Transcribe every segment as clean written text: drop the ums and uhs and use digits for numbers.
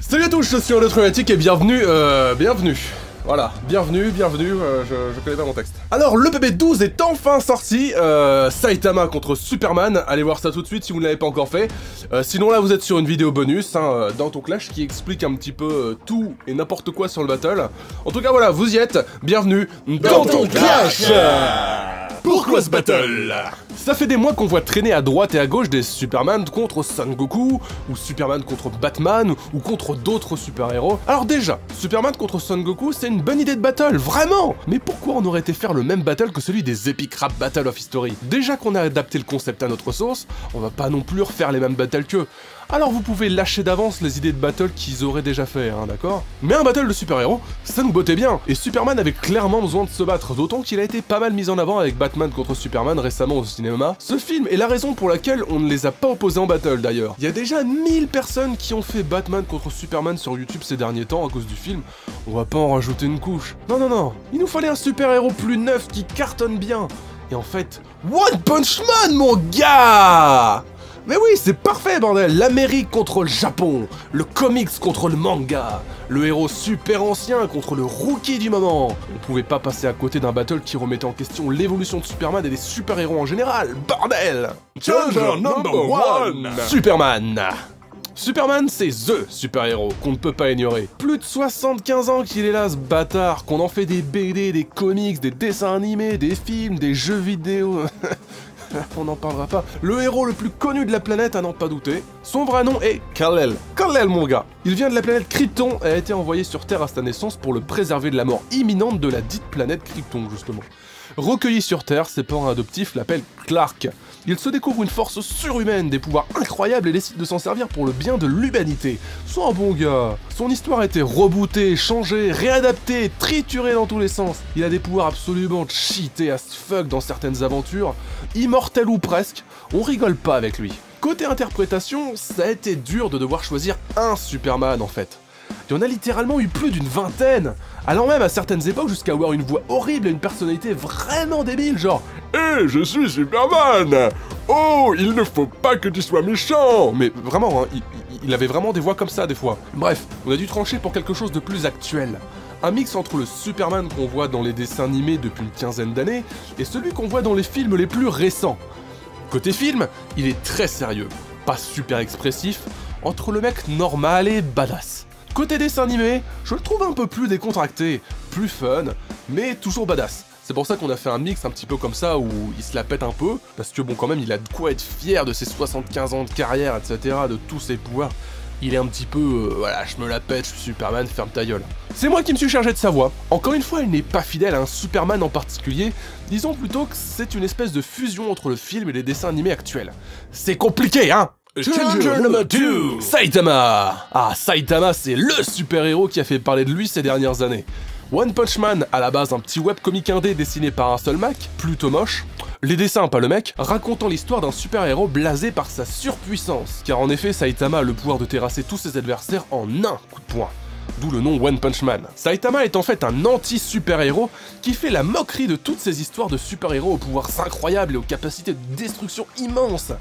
Salut à tous, je suis Holotromatique et bienvenue, Voilà, bienvenue, je connais pas mon texte. Alors, le PB12 est enfin sorti, Saitama contre Superman, allez voir ça tout de suite si vous ne l'avez pas encore fait. Sinon là, vous êtes sur une vidéo bonus, dans ton clash, qui explique un petit peu tout et n'importe quoi sur le battle. En tout cas, voilà, vous y êtes, bienvenue dans ton clash. Pourquoi ce battle? Ça fait des mois qu'on voit traîner à droite et à gauche des Superman contre Son Goku, ou Superman contre Batman, ou contre d'autres super-héros. Alors déjà, Superman contre Son Goku, c'est une bonne idée de battle, vraiment! Mais pourquoi on aurait été faire le même battle que celui des Epic Rap Battle of History? Déjà qu'on a adapté le concept à notre sauce, on va pas non plus refaire les mêmes battles qu'eux. Alors vous pouvez lâcher d'avance les idées de battle qu'ils auraient déjà fait, hein, d'accord? Mais un battle de super-héros, ça nous bottait bien, et Superman avait clairement besoin de se battre, d'autant qu'il a été pas mal mis en avant avec Batman contre Superman récemment au cinéma. Ce film est la raison pour laquelle on ne les a pas opposés en battle d'ailleurs. Il y a déjà 1000 personnes qui ont fait Batman contre Superman sur YouTube ces derniers temps à cause du film, on va pas en rajouter une couche. Non, il nous fallait un super-héros plus neuf qui cartonne bien. Et en fait, One Punch Man, mon gars! Mais oui, c'est parfait, bordel! L'Amérique contre le Japon, le comics contre le manga, le héros super ancien contre le rookie du moment. On pouvait pas passer à côté d'un battle qui remettait en question l'évolution de Superman et des super-héros en général, bordel! Challenger number one! Superman, c'est THE super-héros qu'on ne peut pas ignorer. Plus de 75 ans qu'il est là, ce bâtard, qu'on en fait des BD, des comics, des dessins animés, des films, des jeux vidéo... On n'en parlera pas. Le héros le plus connu de la planète, à n'en pas douter. Son vrai nom est Kal-El. Kal-El, mon gars. Il vient de la planète Krypton et a été envoyé sur Terre à sa naissance pour le préserver de la mort imminente de la dite planète Krypton, justement. Recueilli sur Terre, ses parents adoptifs l'appellent Clark. Il se découvre une force surhumaine, des pouvoirs incroyables et décide de s'en servir pour le bien de l'humanité. Sois un bon gars. Son histoire a été rebootée, changée, réadaptée, triturée dans tous les sens. Il a des pouvoirs absolument cheatés as fuck dans certaines aventures. Immortel ou presque, on rigole pas avec lui. Côté interprétation, ça a été dur de devoir choisir un Superman en fait. Il y en a littéralement eu plus d'une vingtaine, allant même à certaines époques jusqu'à avoir une voix horrible et une personnalité vraiment débile, genre « Hé, je suis Superman! Oh, il ne faut pas que tu sois méchant !» Mais vraiment, hein, il avait vraiment des voix comme ça des fois. Bref, on a dû trancher pour quelque chose de plus actuel. Un mix entre le Superman qu'on voit dans les dessins animés depuis une quinzaine d'années et celui qu'on voit dans les films les plus récents. Côté film, il est très sérieux, pas super expressif, entre le mec normal et badass. Côté dessin animé, je le trouve un peu plus décontracté, plus fun, mais toujours badass. C'est pour ça qu'on a fait un mix un petit peu comme ça où il se la pète un peu, parce que bon quand même il a de quoi être fier de ses 75 ans de carrière, etc., de tous ses pouvoirs. Il est un petit peu, voilà, je me la pète, je suis Superman, ferme ta gueule. C'est moi qui me suis chargé de sa voix. Encore une fois, elle n'est pas fidèle à un Superman en particulier, disons plutôt que c'est une espèce de fusion entre le film et les dessins animés actuels. C'est compliqué, hein? Challenger number 2! Saitama! Ah, Saitama, c'est LE super-héros qui a fait parler de lui ces dernières années. One Punch Man, à la base un petit webcomic indé dessiné par un seul mec, plutôt moche, les dessins, pas le mec, racontant l'histoire d'un super-héros blasé par sa surpuissance. Car en effet, Saitama a le pouvoir de terrasser tous ses adversaires en un coup de poing. D'où le nom One Punch Man. Saitama est en fait un anti-super-héros qui fait la moquerie de toutes ces histoires de super-héros aux pouvoirs incroyables et aux capacités de destruction immenses.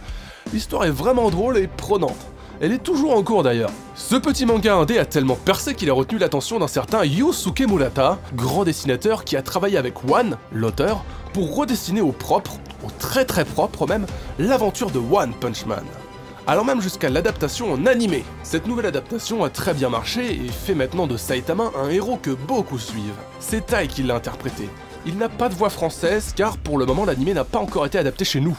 L'histoire est vraiment drôle et prenante. Elle est toujours en cours d'ailleurs. Ce petit manga indé a tellement percé qu'il a retenu l'attention d'un certain Yusuke Murata, grand dessinateur qui a travaillé avec One, l'auteur, pour redessiner au propre, au très propre même, l'aventure de One Punch Man. Allant même jusqu'à l'adaptation en animé. Cette nouvelle adaptation a très bien marché et fait maintenant de Saitama un héros que beaucoup suivent. C'est Tai qui l'a interprété. Il n'a pas de voix française car pour le moment l'animé n'a pas encore été adapté chez nous.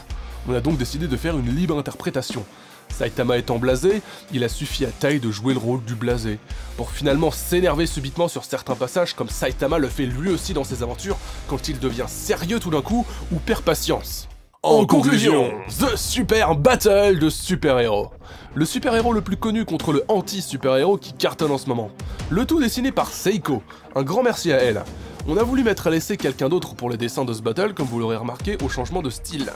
On a donc décidé de faire une libre interprétation. Saitama étant blasé, il a suffi à Tai de jouer le rôle du blasé, pour finalement s'énerver subitement sur certains passages comme Saitama le fait lui aussi dans ses aventures quand il devient sérieux tout d'un coup ou perd patience. En conclusion, The Super Battle de super-héros. Le super-héros le plus connu contre le anti-super-héros qui cartonne en ce moment. Le tout dessiné par Seiko, un grand merci à elle. On a voulu mettre à l'essai quelqu'un d'autre pour les dessins de ce battle comme vous l'aurez remarqué au changement de style.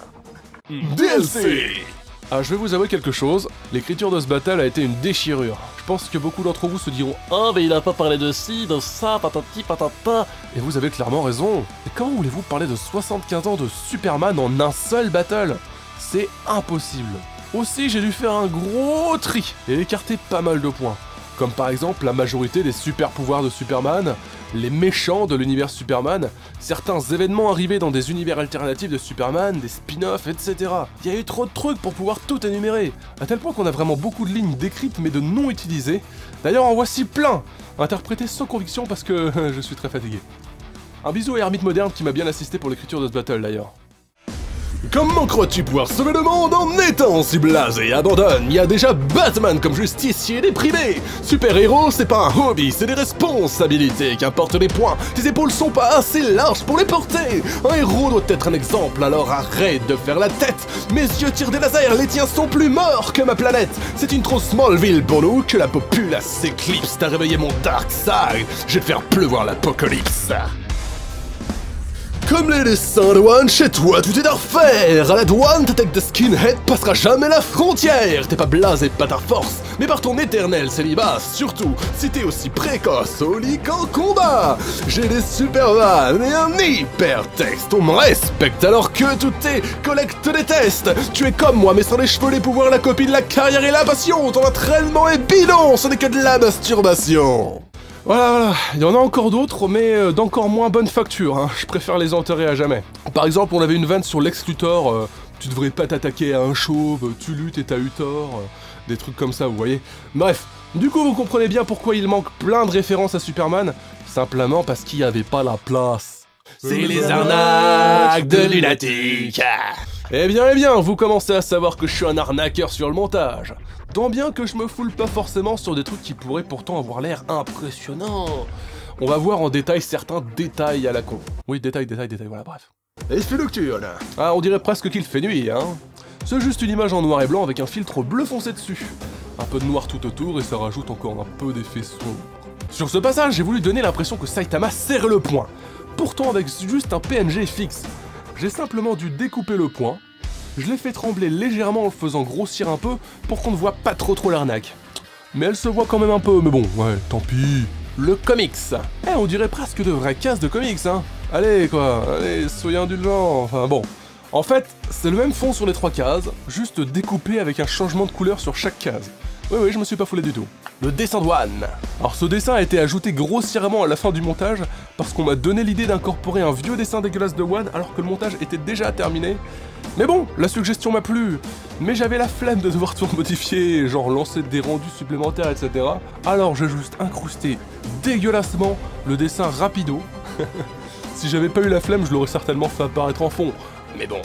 DLC! Ah, je vais vous avouer quelque chose, l'écriture de ce battle a été une déchirure. Je pense que beaucoup d'entre vous se diront « Ah, mais il a pas parlé de ci, de ça, patati patata !» Et vous avez clairement raison. Mais comment voulez-vous parler de 75 ans de Superman en un seul battle? C'est impossible. Aussi, j'ai dû faire un gros tri et écarter pas mal de points. comme par exemple la majorité des super pouvoirs de Superman, les méchants de l'univers Superman, certains événements arrivés dans des univers alternatifs de Superman, des spin-offs, etc. Il y a eu trop de trucs pour pouvoir tout énumérer, à tel point qu'on a vraiment beaucoup de lignes décrites mais de non utilisées. D'ailleurs en voici plein, interprétés sans conviction parce que je suis très fatigué. Un bisou à Hermite Moderne qui m'a bien assisté pour l'écriture de ce battle d'ailleurs. Comment crois-tu pouvoir sauver le monde en étant si blasé? Abandonne, il y a déjà Batman comme justicier déprimé. Super-héros, c'est pas un hobby, c'est des responsabilités, qu'importe les points, tes épaules sont pas assez larges pour les porter. Un héros doit être un exemple, alors arrête de faire la tête. Mes yeux tirent des lasers, les tiens sont plus morts que ma planète. C'est une trop Smallville pour nous que la populace s'éclipse. T'as réveillé mon dark side, je vais te faire pleuvoir l'apocalypse. Comme les dessins de One, chez toi tout est à refaire. À la douane, ta tête de skinhead passera jamais la frontière. T'es pas blasé par ta force, mais par ton éternel célibat. Surtout, si t'es aussi précoce au lit qu'en combat. J'ai des Superman et un hypertexte. On me respecte alors que tous tes collègues te détestent. Tu es comme moi, mais sans les cheveux, les pouvoirs, la copie de la carrière et la passion. Ton entraînement est bidon, ce n'est que de la masturbation. Voilà, il y en a encore d'autres, mais d'encore moins bonne facture, hein. Je préfère les enterrer à jamais. Par exemple, on avait une vanne sur Lex Luthor, tu devrais pas t'attaquer à un chauve, tu luttes et t'as eu tort, des trucs comme ça, vous voyez. Bref, du coup vous comprenez bien pourquoi il manque plein de références à Superman, simplement parce qu'il n'y avait pas la place. C'est les arnaques de lunatiques. Eh bien, vous commencez à savoir que je suis un arnaqueur sur le montage. Tant bien que je me foule pas forcément sur des trucs qui pourraient pourtant avoir l'air impressionnants. On va voir en détail certains détails à la con. Oui, détails, voilà, bref. Et fait nocturne. Ah, on dirait presque qu'il fait nuit, hein. C'est juste une image en noir et blanc avec un filtre bleu foncé dessus. Un peu de noir tout autour et ça rajoute encore un peu d'effet sombre. Sur ce passage, j'ai voulu donner l'impression que Saitama serre le poing. Pourtant avec juste un PNG fixe. J'ai simplement dû découper le poing. Je l'ai fait trembler légèrement en le faisant grossir un peu pour qu'on ne voit pas trop l'arnaque. Mais elle se voit quand même un peu, mais bon, ouais, tant pis. Le comics. Eh, on dirait presque de vraies cases de comics, hein. Allez, quoi, allez, soyez indulgents, enfin bon. En fait, c'est le même fond sur les 3 cases, juste découpé avec un changement de couleur sur chaque case. Oui, je me suis pas foulé du tout. Le dessin de One. Alors ce dessin a été ajouté grossièrement à la fin du montage, parce qu'on m'a donné l'idée d'incorporer un vieux dessin dégueulasse de One alors que le montage était déjà terminé. Mais bon, la suggestion m'a plu, mais j'avais la flemme de devoir tout modifier, genre lancer des rendus supplémentaires, etc. Alors j'ai juste incrusté dégueulassement le dessin rapido. Si j'avais pas eu la flemme, je l'aurais certainement fait apparaître en fond. Mais bon.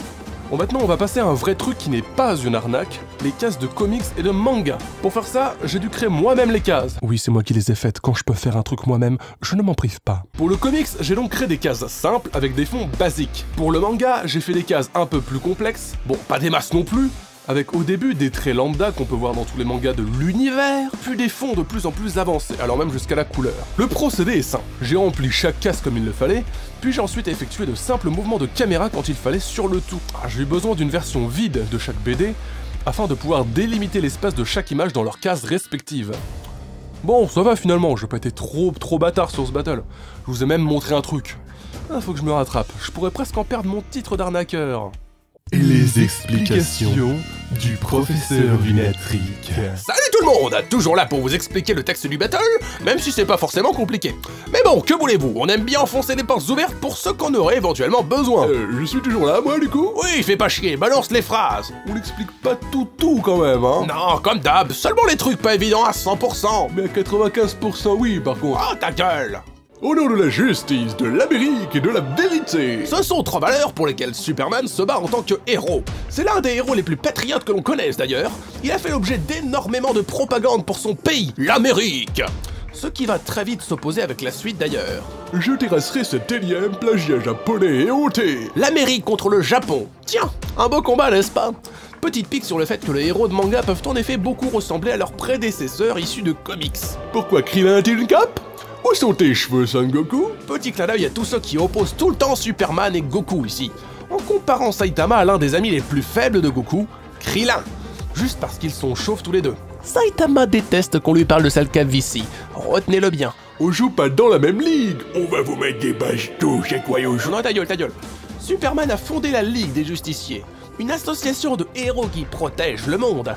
Bon, maintenant on va passer à un vrai truc qui n'est pas une arnaque, les cases de comics et de manga. Pour faire ça, j'ai dû créer moi-même les cases. Oui, c'est moi qui les ai faites, quand je peux faire un truc moi-même, je ne m'en prive pas. Pour le comics, j'ai donc créé des cases simples avec des fonds basiques. Pour le manga, j'ai fait des cases un peu plus complexes, bon, pas des masses non plus, avec au début des traits lambda qu'on peut voir dans tous les mangas de l'univers, puis des fonds de plus en plus avancés, alors même jusqu'à la couleur. Le procédé est simple, j'ai rempli chaque case comme il le fallait, puis j'ai ensuite effectué de simples mouvements de caméra quand il fallait sur le tout. J'ai eu besoin d'une version vide de chaque BD, afin de pouvoir délimiter l'espace de chaque image dans leurs cases respectives. Bon, ça va finalement, je vais pas été trop bâtard sur ce battle. Je vous ai même montré un truc. Ah, faut que je me rattrape, je pourrais presque en perdre mon titre d'arnaqueur. Et les explications du professeur Lunatrique. Salut tout le monde, toujours là pour vous expliquer le texte du battle, même si c'est pas forcément compliqué. Mais bon, que voulez-vous, on aime bien enfoncer les portes ouvertes pour ceux qu'on aurait éventuellement besoin. Je suis toujours là, moi, du coup. Oui, fais pas chier, balance les phrases. On n'explique pas tout quand même, hein. Non, comme d'hab, seulement les trucs pas évidents à 100%. Mais à 95% oui, par contre. Oh, ta gueule. Au nom de la justice, de l'Amérique et de la vérité. Ce sont 3 valeurs pour lesquelles Superman se bat en tant que héros. C'est l'un des héros les plus patriotes que l'on connaisse d'ailleurs. Il a fait l'objet d'énormément de propagande pour son pays, l'Amérique. Ce qui va très vite s'opposer avec la suite d'ailleurs. Je terrasserai cet énième plagiat japonais et honté. L'Amérique contre le Japon. Tiens, un beau combat, n'est-ce pas? Petite pique sur le fait que les héros de manga peuvent en effet beaucoup ressembler à leurs prédécesseurs issus de comics. Pourquoi Krillin a-t-il une cape? Où sont tes cheveux, Son Goku? Petit clin d'œil à tous ceux qui opposent tout le temps Superman et Goku ici, en comparant Saitama à l'un des amis les plus faibles de Goku, Krillin, juste parce qu'ils sont chauves tous les deux. Saitama déteste qu'on lui parle de sale calvitie, retenez-le bien. On joue pas dans la même ligue. On va vous mettre des bastos, chez quoi au jeu. Non, ta gueule. Superman a fondé la Ligue des Justiciers, une association de héros qui protège le monde.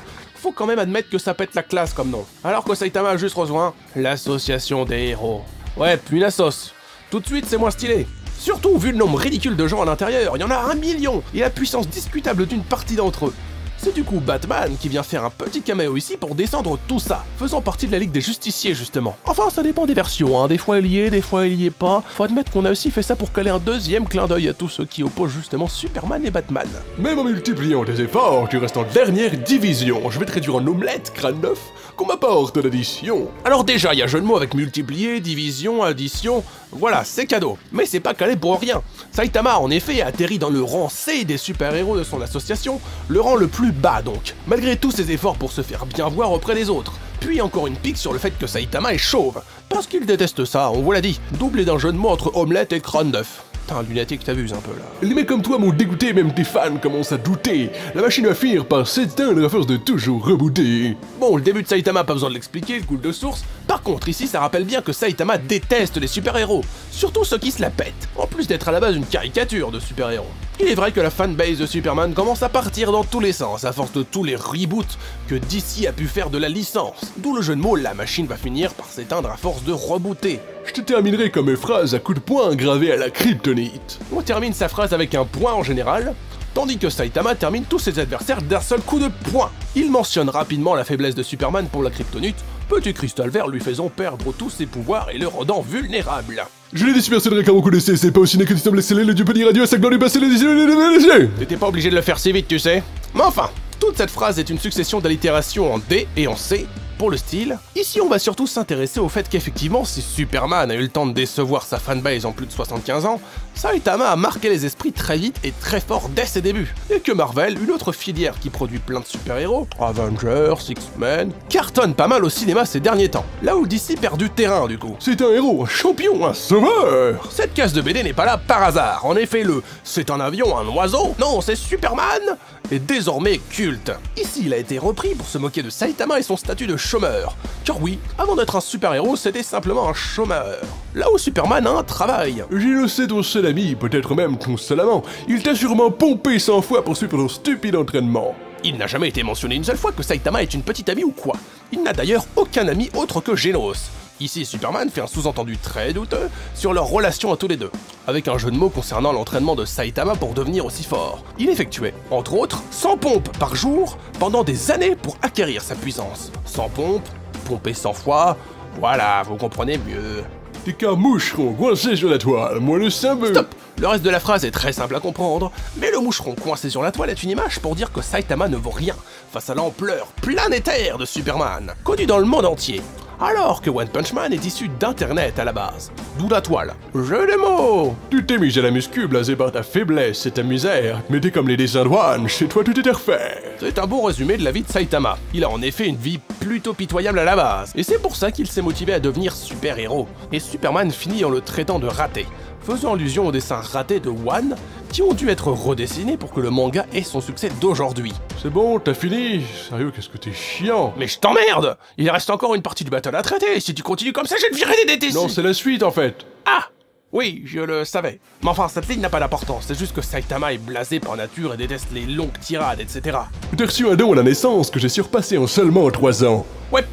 faut quand même admettre que ça pète la classe comme nom. Alors que Saitama a juste rejoint l'association des héros. Ouais, puis la sauce. Tout de suite, c'est moins stylé. Surtout vu le nombre ridicule de gens à l'intérieur, il y en a 1 million, et la puissance discutable d'une partie d'entre eux. C'est du coup Batman qui vient faire un petit caméo ici pour descendre tout ça, faisant partie de la Ligue des Justiciers justement. Enfin, ça dépend des versions, hein. Des fois il y est, des fois il y est pas. Faut admettre qu'on a aussi fait ça pour caler un deuxième clin d'œil à tous ceux qui opposent justement Superman et Batman. Même en multipliant tes efforts, tu restes en dernière division. Je vais te réduire en omelette, crâne neuf, qu'on m'apporte l'addition. Alors déjà, il y a jeu de mots avec multiplier, division, addition, voilà, c'est cadeau. Mais c'est pas calé pour rien. Saitama, en effet, a atterri dans le rang C des super-héros de son association, le rang le plus bas donc, malgré tous ses efforts pour se faire bien voir auprès des autres. Puis encore une pique sur le fait que Saitama est chauve, parce qu'il déteste ça, on vous l'a dit, doublé d'un jeu de mots entre omelette et crâne neuf. Putain, lunatique, t'abuses un peu là. Les mecs comme toi m'ont dégoûté, même tes fans commencent à douter. La machine va finir par s'éteindre à force de toujours rebooter. Bon, le début de Saitama, pas besoin de l'expliquer, le cool de source. Par contre, ici, ça rappelle bien que Saitama déteste les super-héros, surtout ceux qui se la pètent, en plus d'être à la base une caricature de super-héros. Il est vrai que la fanbase de Superman commence à partir dans tous les sens, à force de tous les reboots que DC a pu faire de la licence. D'où le jeu de mots, la machine va finir par s'éteindre à force de rebooter. Je te terminerai comme mes phrases à coups de poing gravés à la kryptonite. On termine sa phrase avec un point en général, tandis que Saitama termine tous ses adversaires d'un seul coup de poing. Il mentionne rapidement la faiblesse de Superman pour la kryptonite, petit cristal vert lui faisant perdre tous ses pouvoirs et le rendant vulnérable. Je l'ai dispersé car vous connaissez, c'est pas aussi né que tu sembles sceller le dieu petit radio à sa gloire du passé T'étais pas obligé de le faire si vite, tu sais. Mais enfin, toute cette phrase est une succession d'allitérations en D et en C. Pour le style, ici on va surtout s'intéresser au fait qu'effectivement, si Superman a eu le temps de décevoir sa fanbase en plus de 75 ans, Saitama a marqué les esprits très vite et très fort dès ses débuts, et que Marvel, une autre filière qui produit plein de super-héros, Avengers, X-Men, cartonne pas mal au cinéma ces derniers temps, là où DC perd du terrain du coup. C'est un héros, un champion, un sauveur. Cette case de BD n'est pas là par hasard, en effet le « c'est un avion, un oiseau », non c'est Superman, est désormais culte. Ici il a été repris pour se moquer de Saitama et son statut de chômeur. Car oui, avant d'être un super-héros, c'était simplement un chômeur. Là où Superman a un travail. Je le sais, ton seul ami, peut-être même ton seul amant. Il t'a sûrement pompé 100 fois pour suivre ton stupide entraînement. Il n'a jamais été mentionné une seule fois que Saitama est une petite amie ou quoi. Il n'a d'ailleurs aucun ami autre que Genos. Ici, Superman fait un sous-entendu très douteux sur leur relation à tous les deux, avec un jeu de mots concernant l'entraînement de Saitama pour devenir aussi fort. Il effectuait, entre autres, 100 pompes par jour pendant des années pour acquérir sa puissance. 100 pompes, pompées 100 fois, voilà, vous comprenez mieux. T'es qu'un moucheron coincé sur la toile, moi le savais. Stop! Le reste de la phrase est très simple à comprendre, mais le moucheron coincé sur la toile est une image pour dire que Saitama ne vaut rien face à l'ampleur planétaire de Superman, connu dans le monde entier. Alors que One Punch Man est issu d'internet à la base, d'où la toile. Jeu de mots! Tu t'es mis à la muscu blasé par ta faiblesse et ta misère, mais t'es comme les dessins de One, chez toi tout était refait. C'est un bon résumé de la vie de Saitama. Il a en effet une vie plutôt pitoyable à la base, et c'est pour ça qu'il s'est motivé à devenir super-héros. Et Superman finit en le traitant de raté, faisant allusion aux dessins ratés de One, qui ont dû être redessinés pour que le manga ait son succès d'aujourd'hui. C'est bon, t'as fini? Sérieux, qu'est-ce que t'es chiant? Mais je t'emmerde! Il reste encore une partie du battle à traiter, si tu continues comme ça, je vais te virer des DTC! Non, c'est la suite en fait! Ah! Oui, je le savais. Mais enfin, cette ligne n'a pas d'importance, c'est juste que Saitama est blasé par nature et déteste les longues tirades, etc. T'as reçu un don à la naissance que j'ai surpassé en seulement 3 ans. Ouais,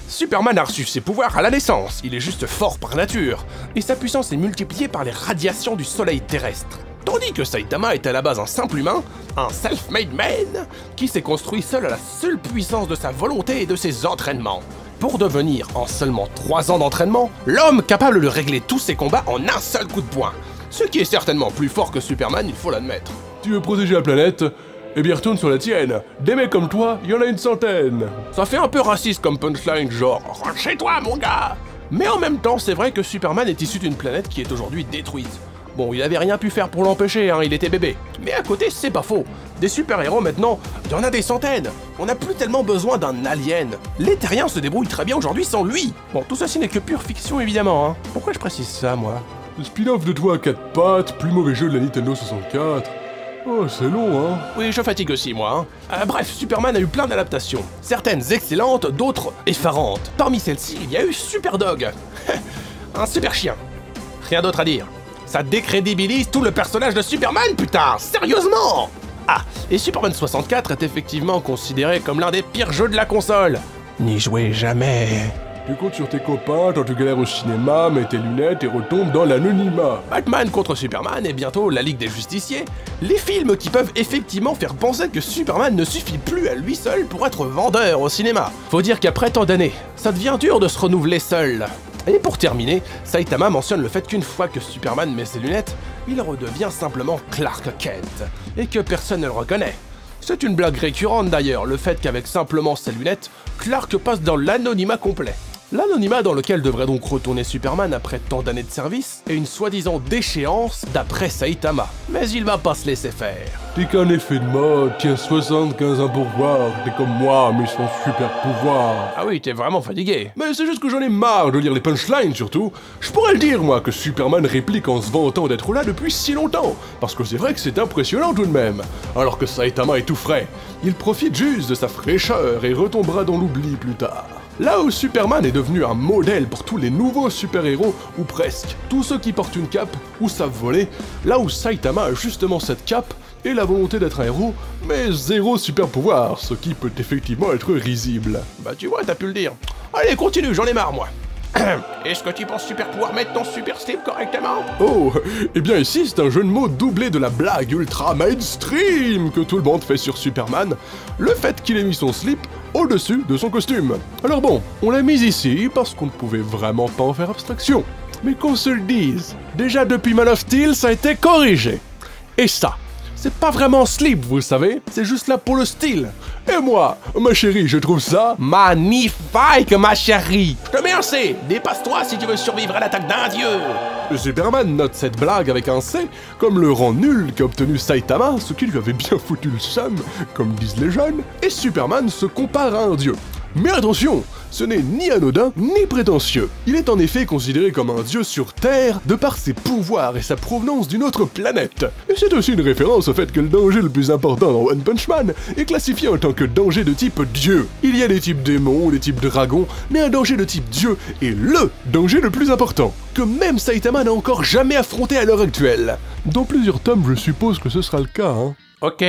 Superman a reçu ses pouvoirs à la naissance, il est juste fort par nature, et sa puissance est multipliée par les radiations du soleil terrestre. Tandis que Saitama est à la base un simple humain, un self-made man, qui s'est construit seul à la seule puissance de sa volonté et de ses entraînements. Pour devenir, en seulement 3 ans d'entraînement, l'homme capable de régler tous ses combats en un seul coup de poing. Ce qui est certainement plus fort que Superman, il faut l'admettre. Tu veux protéger la planète? Eh bien retourne sur la tienne. Des mecs comme toi, il y en a une centaine. Ça fait un peu raciste comme punchline, genre « Rentre chez toi, mon gars !» Mais en même temps, c'est vrai que Superman est issu d'une planète qui est aujourd'hui détruite. Bon, il avait rien pu faire pour l'empêcher, hein, il était bébé. Mais à côté, c'est pas faux. Des super-héros maintenant, il y en a des centaines. On n'a plus tellement besoin d'un alien. Les terriens se débrouillent très bien aujourd'hui sans lui. Bon, tout ceci n'est que pure fiction, évidemment, hein. Pourquoi je précise ça, moi? Le spin-off de toi à 4 pattes, plus mauvais jeu de la Nintendo 64. Oh, c'est long, hein. Oui, je fatigue aussi, moi, hein. Bref, Superman a eu plein d'adaptations. Certaines excellentes, d'autres effarantes. Parmi celles-ci, il y a eu Superdog. Un super chien. Rien d'autre à dire. Ça décrédibilise tout le personnage de Superman, putain! Sérieusement! Ah, et Superman 64 est effectivement considéré comme l'un des pires jeux de la console. N'y jouez jamais. Tu comptes sur tes copains quand tu galères au cinéma, mets tes lunettes et retombes dans l'anonymat. Batman contre Superman et bientôt la Ligue des Justiciers, les films qui peuvent effectivement faire penser que Superman ne suffit plus à lui seul pour être vendeur au cinéma. Faut dire qu'après tant d'années, ça devient dur de se renouveler seul. Et pour terminer, Saitama mentionne le fait qu'une fois que Superman met ses lunettes, il redevient simplement Clark Kent, et que personne ne le reconnaît. C'est une blague récurrente d'ailleurs, le fait qu'avec simplement ses lunettes, Clark passe dans l'anonymat complet. L'anonymat dans lequel devrait donc retourner Superman après tant d'années de service est une soi-disant déchéance d'après Saitama. Mais il va pas se laisser faire. T'es qu'un effet de mode, tiens 75 ans pour voir, t'es comme moi mais sans super pouvoir. Ah oui, t'es vraiment fatigué. Mais c'est juste que j'en ai marre de lire les punchlines surtout. Je pourrais le dire moi que Superman réplique en se vantant d'être là depuis si longtemps, parce que c'est vrai que c'est impressionnant tout de même. Alors que Saitama est tout frais, il profite juste de sa fraîcheur et retombera dans l'oubli plus tard. Là où Superman est devenu un modèle pour tous les nouveaux super-héros, ou presque, tous ceux qui portent une cape ou savent voler, là où Saitama a justement cette cape et la volonté d'être un héros, mais zéro super-pouvoir, ce qui peut effectivement être risible. Bah tu vois, t'as pu le dire. Allez, continue, j'en ai marre moi. Est-ce que tu penses super pouvoir mettre ton super slip correctement? Oh, eh bien ici c'est un jeu de mots doublé de la blague ultra mainstream que tout le monde fait sur Superman, le fait qu'il ait mis son slip au-dessus de son costume. Alors bon, on l'a mis ici parce qu'on ne pouvait vraiment pas en faire abstraction. Mais qu'on se le dise, déjà depuis Man of Steel ça a été corrigé. Et ça, c'est pas vraiment slip, vous savez, c'est juste là pour le style. Et moi, ma chérie, je trouve ça magnifique, ma chérie. Je te mets un C. Dépasse-toi si tu veux survivre à l'attaque d'un dieu. Superman note cette blague avec un C, comme le rang nul qu'a obtenu Saitama, ce qui lui avait bien foutu le seum, comme disent les jeunes, et Superman se compare à un dieu. Mais attention, ce n'est ni anodin, ni prétentieux. Il est en effet considéré comme un dieu sur Terre, de par ses pouvoirs et sa provenance d'une autre planète. Et c'est aussi une référence au fait que le danger le plus important dans One Punch Man est classifié en tant que danger de type dieu. Il y a des types démons, des types dragons, mais un danger de type dieu est LE danger le plus important, que même Saitama n'a encore jamais affronté à l'heure actuelle. Dans plusieurs tomes, je suppose que ce sera le cas, hein. Ok.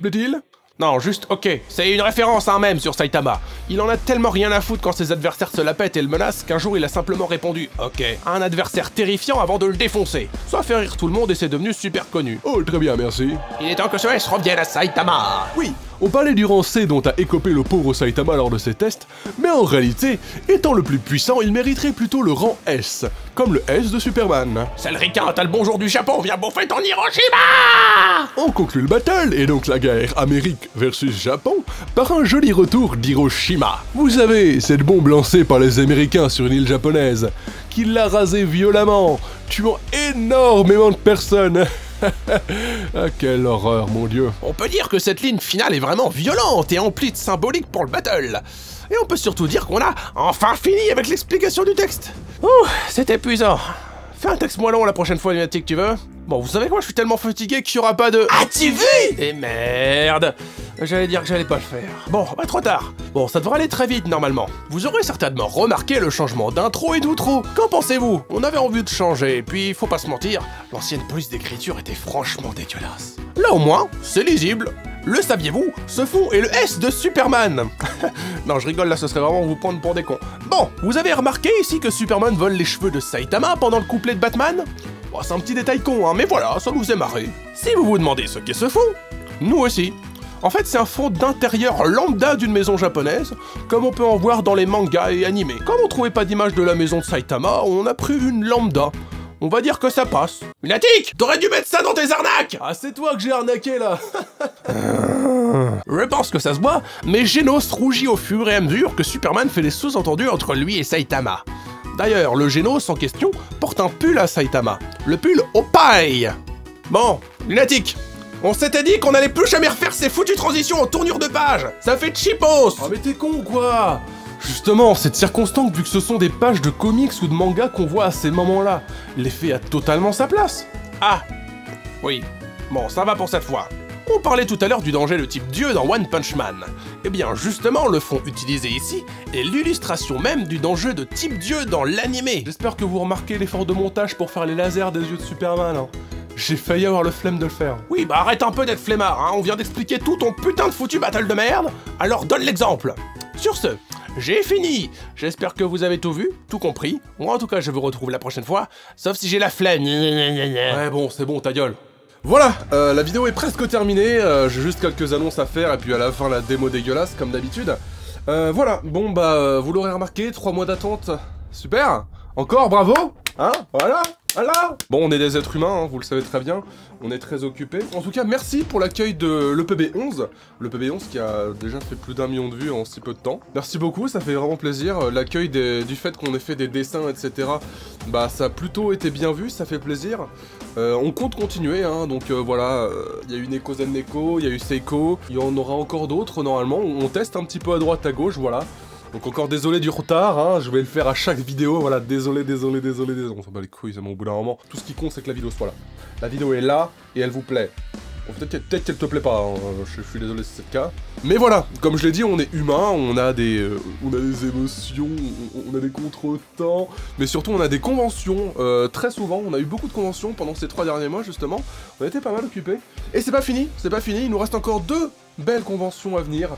Plaît-il ? Non, juste ok. C'est une référence à un mème sur Saitama. Il en a tellement rien à foutre quand ses adversaires se la pètent et le menacent qu'un jour il a simplement répondu ok à un adversaire terrifiant avant de le défoncer. Ça fait rire tout le monde et c'est devenu super connu. Oh, très bien, merci. Il est temps que ce S revienne à Saitama. Oui, on parlait du rang C dont a écopé le pauvre Saitama lors de ses tests, mais en réalité, étant le plus puissant, il mériterait plutôt le rang S, comme le S de Superman. C'est le ricain, t'as le bonjour du Japon, viens bouffer ton Hiroshima. On conclut le battle, et donc la guerre Amérique versus Japon, par un joli retour d'Hiroshima. Vous savez, cette bombe lancée par les Américains sur une île japonaise, qui l'a rasée violemment, tuant énormément de personnes. Ah, quelle horreur, mon dieu. On peut dire que cette ligne finale est vraiment violente et emplie de symbolique pour le battle. Et on peut surtout dire qu'on a enfin fini avec l'explication du texte. Ouh, c'est épuisant. Fais un texte moins long la prochaine fois, Lunatic, tu veux? Bon, vous savez quoi, je suis tellement fatigué qu'il y aura pas de... As-tu vu? Et merde. J'allais dire que j'allais pas le faire. Bon, bah trop tard. Bon, ça devrait aller très vite normalement. Vous aurez certainement remarqué le changement d'intro et d'outro. Qu'en pensez-vous? On avait envie de changer, puis faut pas se mentir, l'ancienne police d'écriture était franchement dégueulasse. Là au moins, c'est lisible. Le saviez-vous? Ce fond est le S de Superman. Non, je rigole là, ce serait vraiment vous prendre pour des cons. Bon, vous avez remarqué ici que Superman vole les cheveux de Saitama pendant le couplet de Batman? Bon, c'est un petit détail con, hein, mais voilà, ça nous faisait marrer. Si vous vous demandez ce qu'est ce fond, nous aussi. En fait, c'est un fond d'intérieur lambda d'une maison japonaise, comme on peut en voir dans les mangas et animés. Comme on trouvait pas d'image de la maison de Saitama, on a pris une lambda. On va dire que ça passe. Lunatic, t'aurais dû mettre ça dans tes arnaques! Ah, c'est toi que j'ai arnaqué, là. Je pense que ça se voit, mais Genos rougit au fur et à mesure que Superman fait des sous-entendus entre lui et Saitama. D'ailleurs, le Genos en question porte un pull à Saitama. Le pull aux pailles. Bon, Lunatic, on s'était dit qu'on allait plus jamais refaire ces foutues transitions en tournure de page. Ça fait cheapos. Oh, mais t'es con ou quoi? Justement, c'est circonstance vu que ce sont des pages de comics ou de mangas qu'on voit à ces moments-là. L'effet a totalement sa place. Ah, oui. Bon, ça va pour cette fois. On parlait tout à l'heure du danger de type dieu dans One Punch Man. Eh bien, justement, le fond utilisé ici est l'illustration même du danger de type dieu dans l'animé. J'espère que vous remarquez l'effort de montage pour faire les lasers des yeux de Superman, hein. J'ai failli avoir le flemme de le faire. Oui, bah arrête un peu d'être flemmard, hein, on vient d'expliquer tout ton putain de foutu battle de merde, alors donne l'exemple. Sur ce, j'ai fini. J'espère que vous avez tout vu, tout compris. Moi en tout cas, je vous retrouve la prochaine fois, sauf si j'ai la flemme. Ouais bon, c'est bon, ta gueule. Voilà, la vidéo est presque terminée, j'ai juste quelques annonces à faire et puis à la fin la démo dégueulasse comme d'habitude. Voilà, bon bah vous l'aurez remarqué, 3 mois d'attente, super. Encore bravo, hein, voilà. Bon, on est des êtres humains, hein, vous le savez très bien, on est très occupés. En tout cas, merci pour l'accueil de l'EPB11, l'EPB11 qui a déjà fait plus d'1 million de vues en si peu de temps. Merci beaucoup, ça fait vraiment plaisir, l'accueil du fait qu'on ait fait des dessins, etc. Bah, ça a plutôt été bien vu, ça fait plaisir. On compte continuer, hein, donc voilà, il y a eu Neko Zen Neko, il y a eu Seiko, il y en aura encore d'autres normalement, on teste un petit peu à droite à gauche, voilà. Donc encore désolé du retard, hein, je vais le faire à chaque vidéo, voilà, désolé, on s'en bat les couilles, au bout d'un moment. Tout ce qui compte c'est que la vidéo soit là. La vidéo est là, et elle vous plaît. Bon, peut-être qu'elle te plaît pas, hein, je suis désolé si c'est le cas. Mais voilà, comme je l'ai dit, on est humain, on a des émotions, on a des contretemps, mais surtout on a des conventions, très souvent, on a eu beaucoup de conventions pendant ces 3 derniers mois justement, on a été pas mal occupés. Et c'est pas fini, il nous reste encore 2 belles conventions à venir.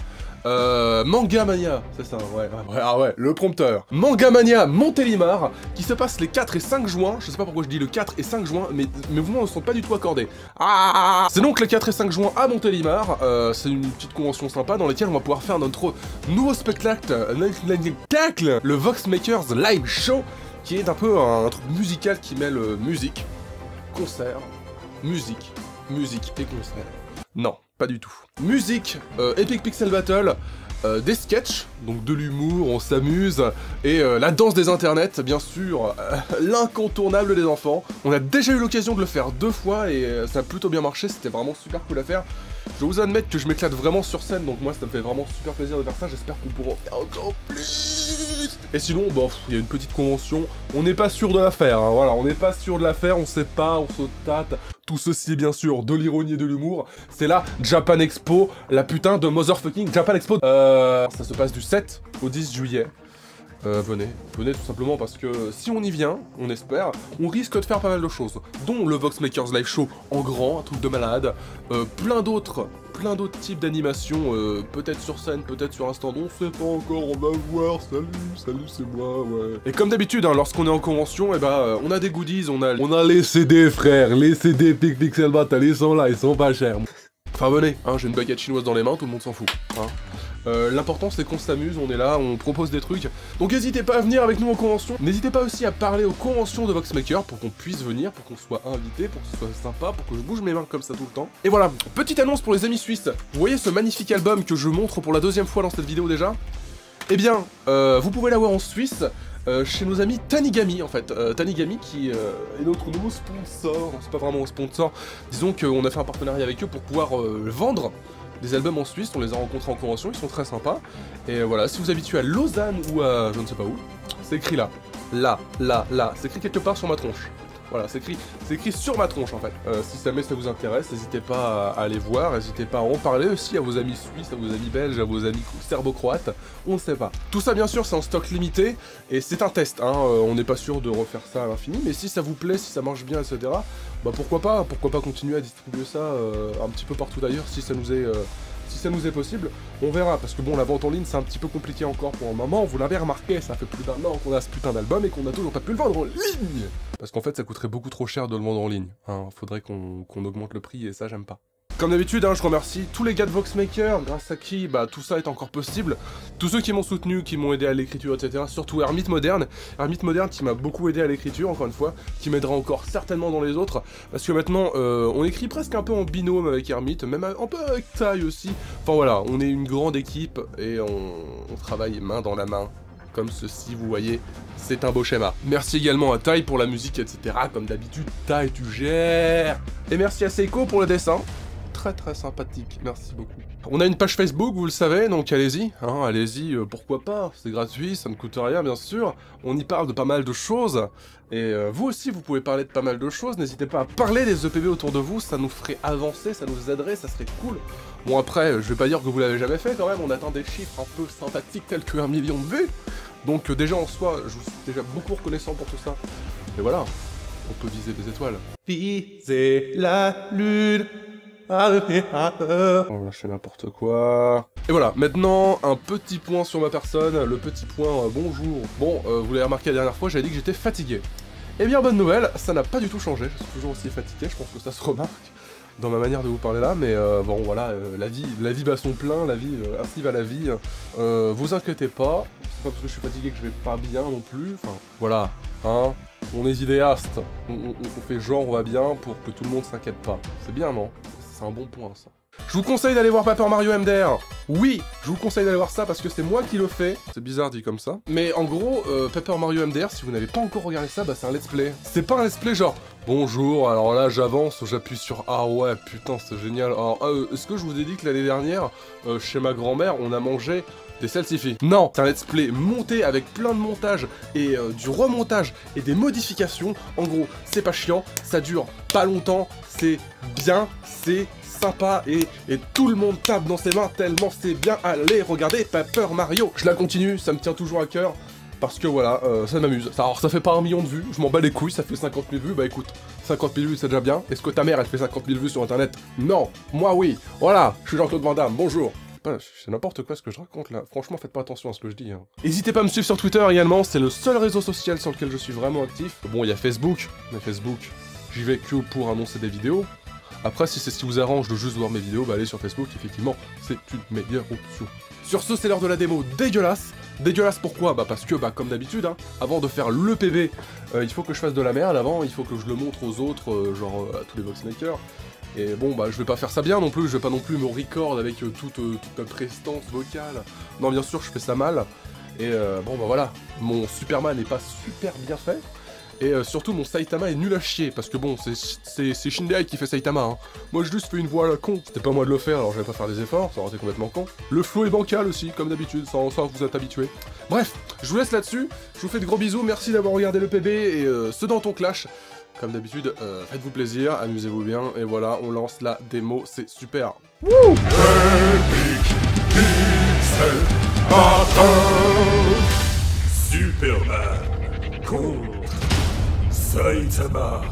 Manga Mania, c'est ça, ouais, le prompteur. Manga Mania Montélimar, qui se passe les 4 et 5 juin, je sais pas pourquoi je dis le 4 et 5 juin, mais mes mouvements ne sont pas du tout accordés. C'est donc les 4 et 5 juin à Montélimar, c'est une petite convention sympa dans laquelle on va pouvoir faire notre nouveau spectacle, le Vox Makers Live Show, qui est un peu un truc musical qui mêle musique, concert, musique et concert. Non, pas du tout. Musique, Epic Pixel Battle, des sketchs, donc de l'humour, on s'amuse, et la danse des internets, bien sûr, l'incontournable des enfants. On a déjà eu l'occasion de le faire 2 fois et ça a plutôt bien marché, c'était vraiment super cool à faire. Je dois vous admettre que je m'éclate vraiment sur scène, donc moi ça me fait vraiment super plaisir de faire ça, j'espère qu'on pourra en faire encore plus. Et sinon, bon, il y a une petite convention, on n'est pas sûr de la faire, hein, voilà, on n'est pas sûr de la faire, on sait pas, on se tâte. Tout ceci est bien sûr de l'ironie et de l'humour, c'est la Japan Expo, la putain de motherfucking Japan Expo. Ça se passe du 7 au 10 juillet. Venez tout simplement parce que si on y vient, on espère, on risque de faire pas mal de choses, dont le Vox Makers Live Show en grand, un truc de malade, plein d'autres types d'animations, peut-être sur scène, peut-être sur un stand, on sait pas encore, on va voir, salut c'est moi, ouais. Et comme d'habitude, hein, lorsqu'on est en convention, eh ben, on a des goodies, on a les CD frère, les CD Epic Pixel Battle, ils sont là, ils sont pas chers. Enfin venez, hein, j'ai une baguette chinoise dans les mains, tout le monde s'en fout, hein. L'important c'est qu'on s'amuse, on est là, on propose des trucs. Donc n'hésitez pas à venir avec nous en convention. N'hésitez pas aussi à parler aux conventions de Voxmaker pour qu'on puisse venir, pour qu'on soit invité, pour que ce soit sympa, pour que je bouge mes mains comme ça tout le temps. Et voilà, petite annonce pour les amis suisses. Vous voyez ce magnifique album que je montre pour la 2e fois dans cette vidéo déjà? Eh bien, vous pouvez l'avoir en Suisse. Chez nos amis Tanigami en fait, Tanigami qui est notre nouveau sponsor, c'est pas vraiment un sponsor, disons qu'on a fait un partenariat avec eux pour pouvoir vendre des albums en Suisse, on les a rencontrés en convention, ils sont très sympas, et voilà, si vous habituez à Lausanne ou à je ne sais pas où, c'est écrit là, c'est écrit quelque part sur ma tronche. Voilà, c'est écrit sur ma tronche en fait. Si jamais ça vous intéresse, n'hésitez pas à aller voir, n'hésitez pas à en parler aussi à vos amis suisses, à vos amis belges, à vos amis serbo-croates, on ne sait pas. Tout ça bien sûr c'est en stock limité, et c'est un test, hein, on n'est pas sûr de refaire ça à l'infini, mais si ça vous plaît, si ça marche bien, etc., bah pourquoi pas continuer à distribuer ça un petit peu partout d'ailleurs si ça nous est possible, on verra, parce que bon, la vente en ligne c'est un petit peu compliqué encore pour un moment, vous l'avez remarqué, ça fait plus d'1 an qu'on a ce putain d'album et qu'on a toujours pas pu le vendre en ligne. Parce qu'en fait ça coûterait beaucoup trop cher de le vendre en ligne, hein. Faudrait qu'on augmente le prix et ça j'aime pas. Comme d'habitude, hein, je remercie tous les gars de Voxmaker, grâce à qui bah, tout ça est encore possible. Tous ceux qui m'ont soutenu, qui m'ont aidé à l'écriture, etc. Surtout Hermite Moderne qui m'a beaucoup aidé à l'écriture, encore une fois, qui m'aidera encore certainement dans les autres. Parce que maintenant, on écrit presque un peu en binôme avec Hermite, même un peu avec Tai aussi. Enfin voilà, on est une grande équipe et on travaille main dans la main. Comme ceci, vous voyez, c'est un beau schéma. Merci également à Tai pour la musique, etc. Comme d'habitude, Tai, tu gères. Et merci à Seiko pour le dessin. Très sympathique, merci beaucoup. On a une page Facebook, vous le savez, donc allez-y, hein, allez-y, pourquoi pas, c'est gratuit, ça ne coûte rien bien sûr, on y parle de pas mal de choses, et vous aussi vous pouvez parler de pas mal de choses, n'hésitez pas à parler des EPB autour de vous, ça nous ferait avancer, ça nous aiderait, ça serait cool. Bon après, je vais pas dire que vous l'avez jamais fait quand même, on atteint des chiffres un peu sympathiques tels que 1 million de vues, donc déjà en soi, je vous suis déjà beaucoup reconnaissant pour tout ça, et voilà. On peut viser des étoiles. Viser la lune. On va lâcher n'importe quoi. Et voilà, maintenant, un petit point sur ma personne, le petit point bonjour. Bon, vous l'avez remarqué la dernière fois, j'avais dit que j'étais fatigué. Eh bien, bonne nouvelle, ça n'a pas du tout changé, je suis toujours aussi fatigué, je pense que ça se remarque dans ma manière de vous parler là, mais bon, voilà, la vie bat son plein, la vie, ainsi va la vie. Vous inquiétez pas, c'est pas parce que je suis fatigué que je vais pas bien non plus, enfin, voilà, hein, on est idéaste, on fait genre on va bien pour que tout le monde s'inquiète pas. C'est bien, non? C'est un bon point, ça. Je vous conseille d'aller voir Paper Mario MDR. Oui, je vous conseille d'aller voir ça parce que c'est moi qui le fais. C'est bizarre dit comme ça. Mais en gros, Paper Mario MDR, si vous n'avez pas encore regardé ça, bah c'est un let's play. C'est pas un let's play genre, bonjour, alors là j'avance, j'appuie sur A, ouais, putain c'est génial. Alors, est-ce que je vous ai dit que l'année dernière, chez ma grand-mère, on a mangé des salsifis? Non, c'est un let's play monté avec plein de montage et du remontage et des modifications. En gros, c'est pas chiant, ça dure pas longtemps, c'est bien, c'est sympa et tout le monde tape dans ses mains tellement c'est bien. Allez, regardez Paper Mario. Je la continue, ça me tient toujours à cœur parce que voilà, ça m'amuse. Alors ça fait pas 1 million de vues, je m'en bats les couilles, ça fait 50 000 vues, bah écoute, 50 000 vues c'est déjà bien. Est-ce que ta mère elle fait 50 000 vues sur internet? Non, moi oui. Voilà, je suis Jean-Claude Van Damme, bonjour. C'est n'importe quoi ce que je raconte là, franchement faites pas attention à ce que je dis. Hein. N'hésitez pas à me suivre sur Twitter également, c'est le seul réseau social sur lequel je suis vraiment actif. Bon, il y a Facebook, mais Facebook, j'y vais que pour annoncer des vidéos. Après, si c'est ce qui vous arrange de juste voir mes vidéos, bah allez sur Facebook, effectivement, c'est une meilleure option. Sur ce, c'est l'heure de la démo dégueulasse. Dégueulasse pourquoi? Bah parce que, bah comme d'habitude, hein, avant de faire le PV, il faut que je fasse de la merde avant, il faut que je le montre aux autres, genre à tous les boxmakers. Et bon, bah je vais pas faire ça bien non plus, je vais pas non plus me record avec toute la prestance vocale. Non, bien sûr, je fais ça mal. Et bon, bah voilà, mon Superman n'est pas super bien fait. Et surtout, mon Saitama est nul à chier, parce que bon, c'est Shindai qui fait Saitama, hein. Moi, je juste fais une voix à la con. C'était pas moi de le faire, alors je vais pas faire des efforts, ça aurait été complètement con. Le flow est bancal aussi, comme d'habitude, ça vous êtes habitué. Bref, je vous laisse là-dessus, je vous fais de gros bisous, merci d'avoir regardé le PB, et ce dans ton clash. Comme d'habitude, faites-vous plaisir, amusez-vous bien, et voilà, on lance la démo, c'est super. Wouh! Superman contre Saitama.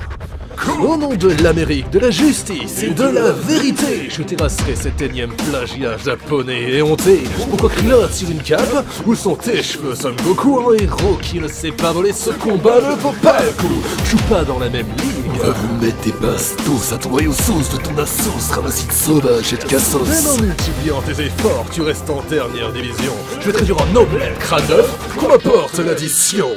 Au nom de l'Amérique, de la justice et de la vérité, je terrasserai cet énième plagiat japonais et honté. Pourquoi Krillin sur une cape? Où sont tes cheveux, Son Goku? Un héros qui ne sait pas voler ce combat ne vaut pas le coup. Je joue pas dans la même ligne. On va vous mettre des bastos à toi et aux sauces de ton assos, ramassis de sauvage et de cassos. Même en multipliant tes efforts, tu restes en dernière division. Je vais te réduire en omelette, crâne d'œuf, qu'on apporte l'addition.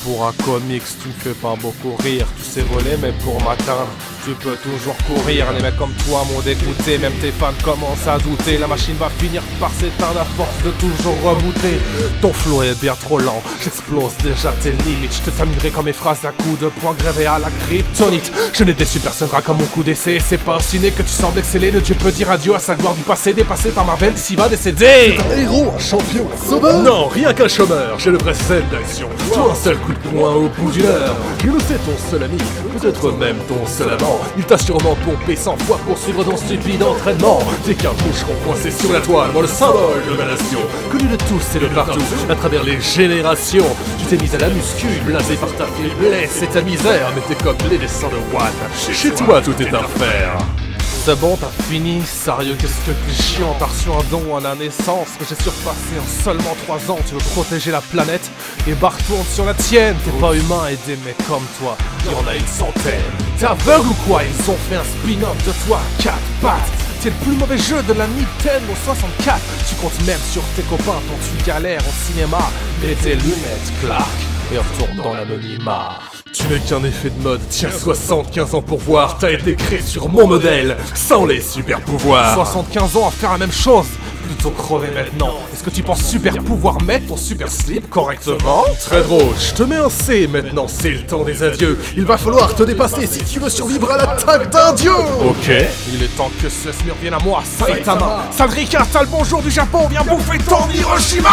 Pour un comics, tu me fais pas beaucoup rire. Tu sais voler, mais pour m'atteindre, tu peux toujours courir. Les mecs comme toi m'ont dégoûté, même tes fans commencent à douter. La machine va finir par s'éteindre à force de toujours rebooter. Ton flow est bien trop lent, j'explose déjà tes limites. Je te terminerai comme mes phrases à coups de poing grévé à la kryptonite. Je n'ai déçu personne comme mon coup d'essai. C'est pas au ciné que tu sembles exceller. Le Dieu peut dire adieu à sa gloire du passé, dépassé par Marvel, s'y va décéder. Un héros, un champion, un sauveur? Non, rien qu'un chômeur, j'ai le vrai scène d'action. Toi, un seul coup de poing au bout d'une heure. Je le sais, ton seul ami, peut-être même ton seul amant. Il t'a sûrement pompé 100 fois pour suivre ton stupide entraînement. T'es qu'un boucheron coincé sur la toile, moi le symbole de ma nation. Connu de tous et de partout, à travers les générations. Tu t'es mis à la muscu, blasé par ta faiblesse et ta misère. Mais t'es comme les dessins de Watt, chez toi tout est à faire. C'est bon, t'as fini, sérieux, qu'est-ce que t'es chiant, t'as reçu un don à la naissance que j'ai surpassé en seulement 3 ans. Tu veux protéger la planète et barre-tourne sur la tienne. T'es pas humain et des mecs comme toi, il y en a une centaine. T'es aveugle ou quoi? Ils ont fait un spin-off de toi, 4 pattes. T'es le plus mauvais jeu de la Nintendo 64. Tu comptes même sur tes copains quand tu galères au cinéma. Mets tes lunettes, Clark, et retourne dans l'anonymat. Tu n'es qu'un effet de mode, tiens 75 ans pour voir. T'as été créé sur mon modèle, sans les super pouvoirs. 75 ans à faire la même chose, plutôt crever maintenant. Est-ce que tu penses super pouvoir mettre ton super slip correctement? Très drôle, je te mets un C maintenant, c'est le temps des adieux. Il va falloir te dépasser si tu veux survivre à l'attaque d'un dieu. Ok, il est temps que ce SMUR vienne à moi, Saitama. Sale Ricard, t'as le bonjour du Japon, viens bouffer ton Hiroshima.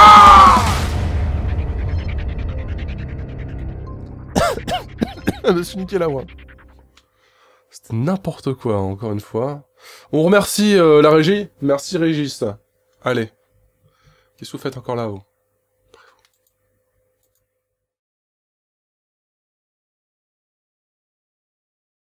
Je me suis niqué la voix. C'était n'importe quoi, encore une fois. On remercie la régie. Merci Régis. Allez. Qu'est-ce que vous faites encore là-haut?